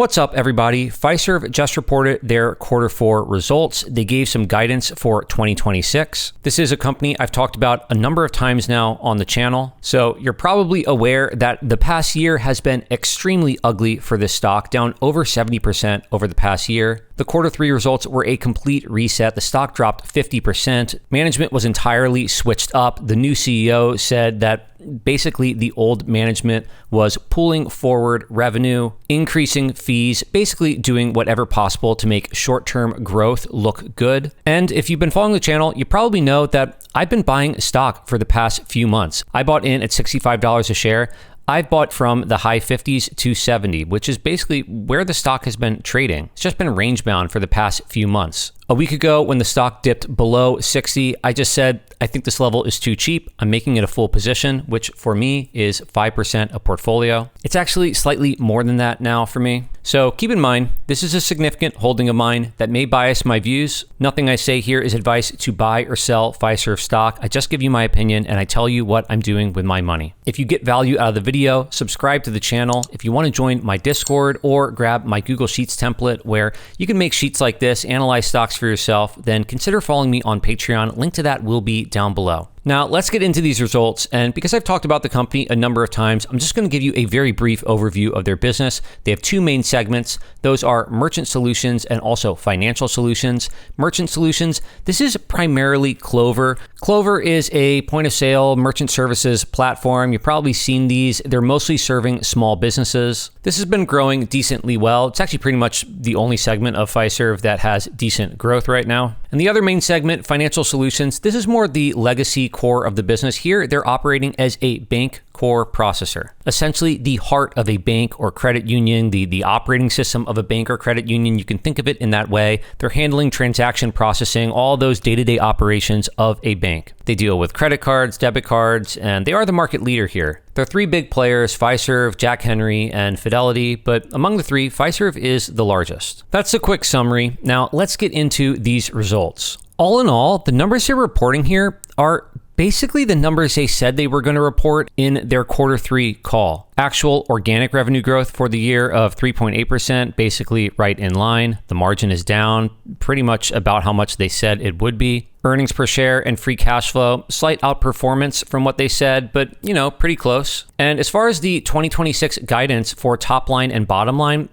What's up, everybody? Fiserv just reported their Q4 results. They gave some guidance for 2026. This is a company I've talked about a number of times now on the channel. So you're probably aware that the past year has been extremely ugly for this stock, down over 70% over the past year. The Q3 results were a complete reset. The stock dropped 50%. Management was entirely switched up. The new CEO said that basically the old management was pulling forward revenue, increasing fees, basically doing whatever possible to make short-term growth look good. And if you've been following the channel, you probably know that I've been buying stock for the past few months. I bought in at $65 a share. I've bought from the high 50s to 70, which is basically where the stock has been trading. It's just been range bound for the past few months. A week ago, when the stock dipped below 60, I just said, I think this level is too cheap. I'm making it a full position, which for me is 5% of portfolio. It's actually slightly more than that now for me. So keep in mind, this is a significant holding of mine that may bias my views. Nothing I say here is advice to buy or sell Fiserv stock. I just give you my opinion and I tell you what I'm doing with my money. If you get value out of the video, subscribe to the channel. If you want to join my Discord or grab my Google Sheets template where you can make sheets like this, analyze stocks for yourself, then consider following me on Patreon. Link to that will be down below. Now, let's get into these results. And because I've talked about the company a number of times, I'm just going to give you a very brief overview of their business. They have two main segments. Those are Merchant Solutions and also Financial Solutions. Merchant Solutions, this is primarily Clover. Clover is a point of sale merchant services platform. You've probably seen these. They're mostly serving small businesses. This has been growing decently well. It's actually pretty much the only segment of Fiserv that has decent growth right now. And the other main segment, Financial Solutions, this is more the legacy core of the business. Here, they're operating as a bank core processor, essentially the heart of a bank or credit union, the operating system of a bank or credit union. You can think of it in that way. They're handling transaction processing, all those day-to-day operations of a bank. They deal with credit cards, debit cards, and they are the market leader here. There are three big players, Fiserv, Jack Henry, and Fidelity, but among the three, Fiserv is the largest. That's a quick summary. Now, let's get into these results. All in all, the numbers they're reporting here are basically the numbers they said they were going to report in their Q3 call. Actual organic revenue growth for the year of 3.8%, basically right in line. The margin is down, pretty much about how much they said it would be. Earnings per share and free cash flow, slight outperformance from what they said, but pretty close. And as far as the 2026 guidance for top line and bottom line,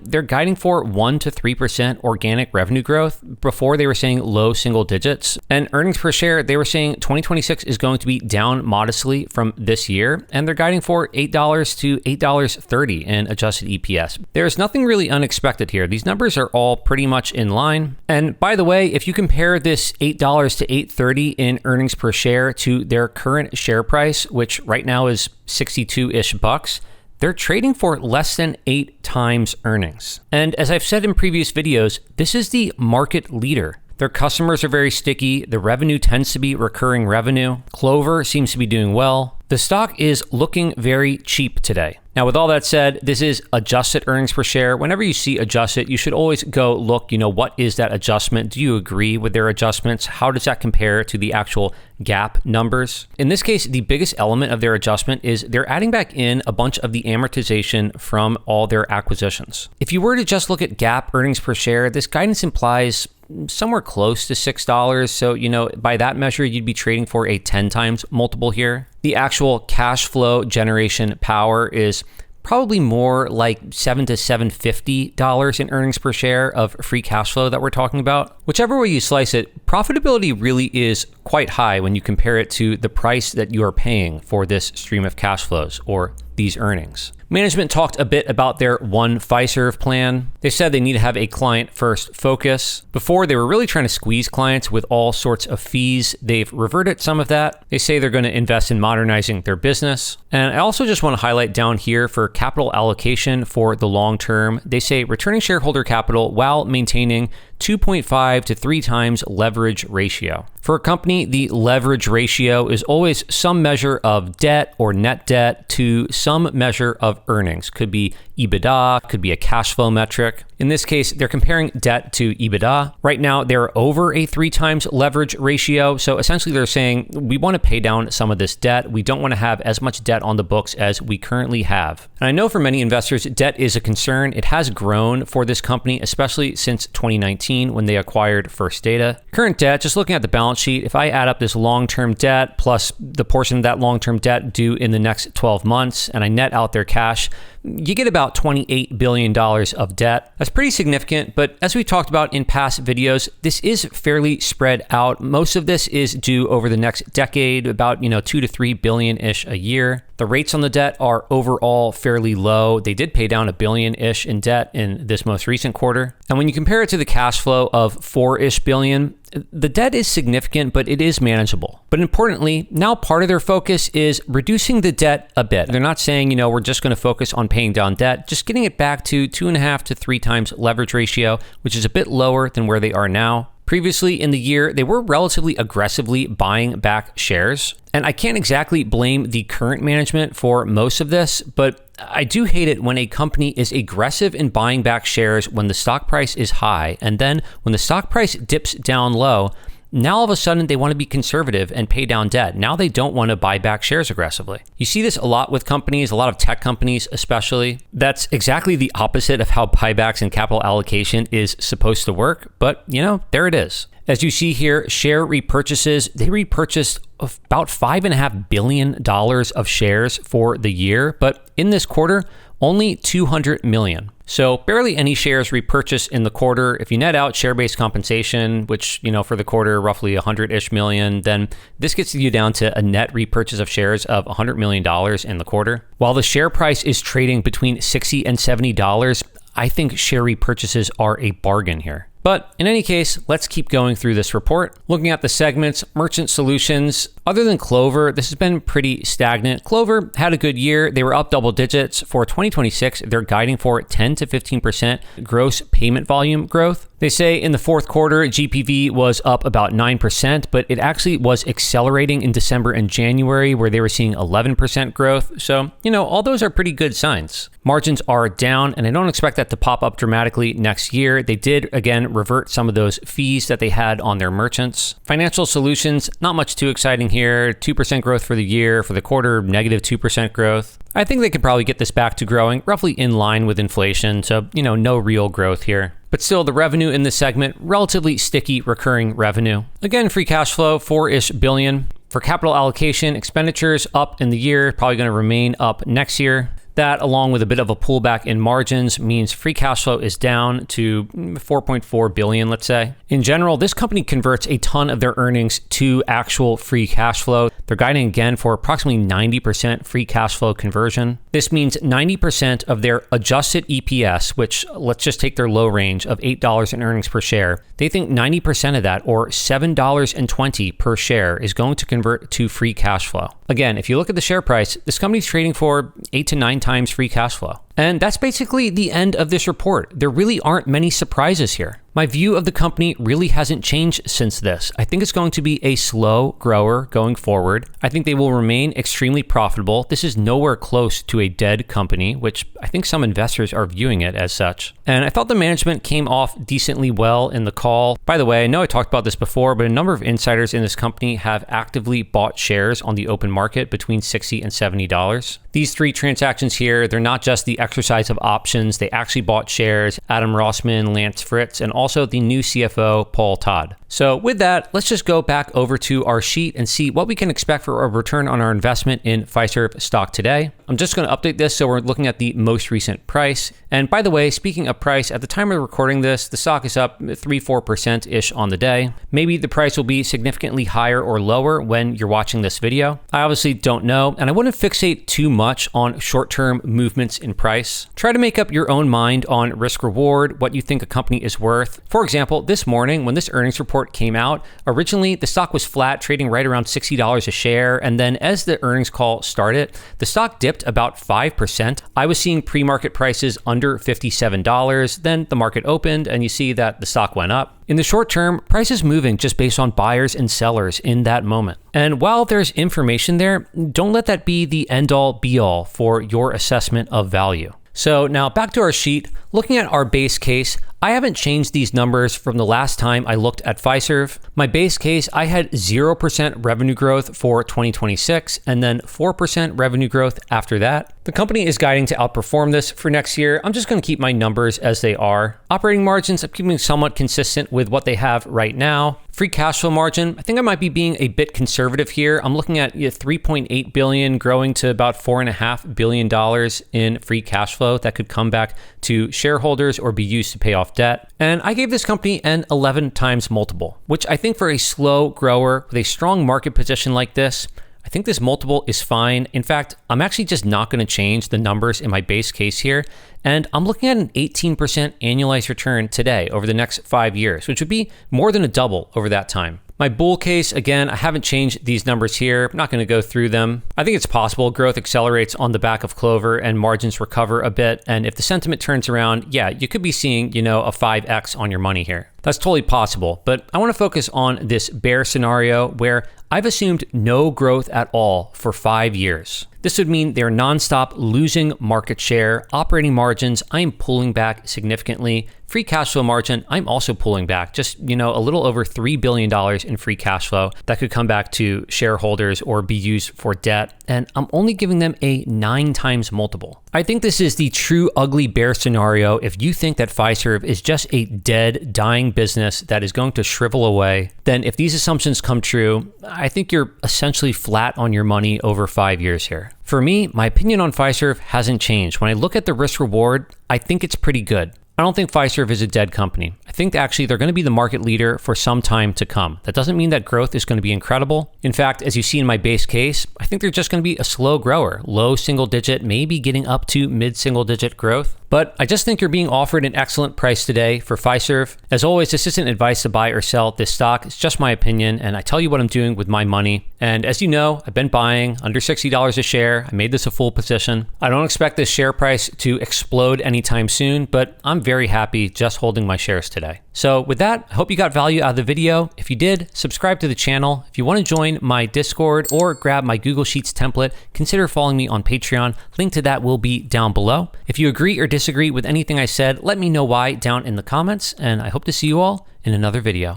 they're guiding for 1 to 3% organic revenue growth. Before they were saying low single digits. And earnings per share, they were saying 2026 is going to be down modestly from this year. And they're guiding for $8 to $8.30 in adjusted EPS. There's nothing really unexpected here. These numbers are all pretty much in line. And by the way, if you compare this $8 to $8.30 in earnings per share to their current share price, which right now is 62-ish bucks, they're trading for less than 8 times earnings. And as I've said in previous videos, this is the market leader. Their customers are very sticky. The revenue tends to be recurring revenue. Clover seems to be doing well. The stock is looking very cheap today. Now, with all that said, this is adjusted earnings per share. Whenever you see adjusted, you should always go look, what is that adjustment? Do you agree with their adjustments? How does that compare to the actual GAAP numbers? In this case, the biggest element of their adjustment is they're adding back in a bunch of the amortization from all their acquisitions. If you were to just look at GAAP earnings per share, this guidance implies somewhere close to $6. So, by that measure, you'd be trading for a 10 times multiple here. The actual cash flow generation power is probably more like $7 to $7.50 in earnings per share of free cash flow that we're talking about. Whichever way you slice it, profitability really is quite high when you compare it to the price that you are paying for this stream of cash flows or these earnings. Management talked a bit about their One Fiserv plan. They said they need to have a client-first focus. Before, they were really trying to squeeze clients with all sorts of fees. They've reverted some of that. They say they're going to invest in modernizing their business. And I also just want to highlight down here for capital allocation for the long term. They say returning shareholder capital while maintaining 2.5 to 3 times leverage ratio. For a company, the leverage ratio is always some measure of debt or net debt to some measure of of earnings. Could be EBITDA, could be a cash flow metric. In this case, they're comparing debt to EBITDA. Right now, they're over a 3 times leverage ratio. So essentially, they're saying we want to pay down some of this debt. We don't want to have as much debt on the books as we currently have. And I know for many investors, debt is a concern. It has grown for this company, especially since 2019 when they acquired First Data. Current debt, just looking at the balance sheet, if I add up this long-term debt plus the portion of that long-term debt due in the next 12 months, and I net out their cash, you get about $28 billion of debt. That's pretty significant, but as we talked about in past videos, this is fairly spread out. Most of this is due over the next decade, about 2 to 3 billion-ish a year. The rates on the debt are overall fairly low. They did pay down $1 billion-ish in debt in this most recent quarter. And when you compare it to the cash flow of $4-ish billion, the debt is significant, but it is manageable. But importantly, now part of their focus is reducing the debt a bit. They're not saying, we're just going to focus on paying down debt, just getting it back to 2.5 to 3 times leverage ratio, which is a bit lower than where they are now. Previously in the year, they were relatively aggressively buying back shares. And I can't exactly blame the current management for most of this, but I do hate it when a company is aggressive in buying back shares when the stock price is high. And then when the stock price dips down low, now all of a sudden they want to be conservative and pay down debt. Now they don't want to buy back shares aggressively. You see this a lot with companies, a lot of tech companies especially. That's exactly the opposite of how buybacks and capital allocation is supposed to work. But, there it is. As you see here, share repurchases, they repurchased about $5.5 billion of shares for the year. But in this quarter, only 200 million. So barely any shares repurchased in the quarter. If you net out share-based compensation, which, for the quarter, roughly 100-ish million, then this gets you down to a net repurchase of shares of $100 million in the quarter. While the share price is trading between $60 and $70, I think share repurchases are a bargain here. But in any case, let's keep going through this report. Looking at the segments, Merchant Solutions, other than Clover, this has been pretty stagnant. Clover had a good year. They were up double digits. For 2026, they're guiding for 10 to 15% gross payment volume growth. They say in the fourth quarter, GPV was up about 9%, but it actually was accelerating in December and January, where they were seeing 11% growth. So, all those are pretty good signs. Margins are down, and I don't expect that to pop up dramatically next year. They did, again, revert some of those fees that they had on their merchants. Financial Solutions, not much too exciting here. 2% growth for the year. For the quarter, negative 2% growth. I think they could probably get this back to growing roughly in line with inflation. So, no real growth here. But still, the revenue in this segment, relatively sticky recurring revenue. Again, free cash flow, $4-ish billion. For capital allocation, expenditures up in the year, probably going to remain up next year. That, along with a bit of a pullback in margins, means free cash flow is down to $4.4 billion, let's say. In general, this company converts a ton of their earnings to actual free cash flow. They're guiding again for approximately 90% free cash flow conversion. This means 90% of their adjusted EPS, which let's just take their low range of $8 in earnings per share. They think 90% of that, or $7.20 per share, is going to convert to free cash flow. Again, if you look at the share price, this company's trading for 8 to 9 times free cash flow. And that's basically the end of this report. There really aren't many surprises here. My view of the company really hasn't changed since this. I think it's going to be a slow grower going forward. I think they will remain extremely profitable. This is nowhere close to a dead company, which I think some investors are viewing it as such. And I thought the management came off decently well in the call. By the way, I know I talked about this before, but a number of insiders in this company have actively bought shares on the open market between $60 and $70. These 3 transactions here, they're not just the exercise of options. They actually bought shares. Adam Rossman, Lance Fritz, and also the new CFO, Paul Todd. So with that, let's just go back over to our sheet and see what we can expect for a return on our investment in Fiserv stock today. I'm just going to update this so we're looking at the most recent price. And by the way, speaking of price, at the time of recording this, the stock is up 3-4%-ish on the day. Maybe the price will be significantly higher or lower when you're watching this video. I obviously don't know, and I wouldn't fixate too much on short-term movements in price. Try to make up your own mind on risk reward, what you think a company is worth. For example, this morning when this earnings report came out, originally the stock was flat, trading right around $60 a share, and then as the earnings call started, the stock dipped about 5%. I was seeing pre-market prices under $57. Then the market opened and you see that the stock went up. In the short term, price is moving just based on buyers and sellers in that moment. And while there's information there, don't let that be the end-all be-all for your assessment of value. So now back to our sheet, looking at our base case, I haven't changed these numbers from the last time I looked at Fiserv. My base case, I had 0% revenue growth for 2026 and then 4% revenue growth after that. The company is guiding to outperform this for next year. I'm just going to keep my numbers as they are. Operating margins, I'm keeping somewhat consistent with what they have right now. Free cash flow margin, I think I might be being a bit conservative here. I'm looking at $3.8 billion growing to about $4.5 billion in free cash flow that could come back to shareholders or be used to pay off debt. And I gave this company an 11 times multiple, which I think for a slow grower with a strong market position like this, I think this multiple is fine. In fact, I'm actually just not going to change the numbers in my base case here. And I'm looking at an 18% annualized return today over the next 5 years, which would be more than a double over that time. My bull case, again, I haven't changed these numbers here. I'm not going to go through them. I think it's possible growth accelerates on the back of Clover and margins recover a bit. And if the sentiment turns around, yeah, you could be seeing, a 5x on your money here. That's totally possible. But I want to focus on this bear scenario where I've assumed no growth at all for 5 years. This would mean they're nonstop losing market share, operating margins, I'm pulling back significantly. Free cash flow margin, I'm also pulling back, just, a little over $3 billion in free cash flow that could come back to shareholders or be used for debt. And I'm only giving them a 9 times multiple. I think this is the true ugly bear scenario if you think that Fiserv is just a dead, dying business that is going to shrivel away. Then if these assumptions come true, I think you're essentially flat on your money over 5 years here. For me, my opinion on Fiserv hasn't changed. When I look at the risk reward, I think it's pretty good. I don't think Fiserv is a dead company. I think actually they're going to be the market leader for some time to come. That doesn't mean that growth is going to be incredible. In fact, as you see in my base case, I think they're just going to be a slow grower, low single digit, maybe getting up to mid single digit growth. But I just think you're being offered an excellent price today for Fiserv. As always, this isn't advice to buy or sell this stock. It's just my opinion, and I tell you what I'm doing with my money. And as you know, I've been buying under $60 a share. I made this a full position. I don't expect this share price to explode anytime soon, but I'm very happy just holding my shares today. So with that, I hope you got value out of the video. If you did, subscribe to the channel. If you want to join my Discord or grab my Google Sheets template, consider following me on Patreon. Link to that will be down below. If you agree or disagree with anything I said, let me know why down in the comments, and I hope to see you all in another video.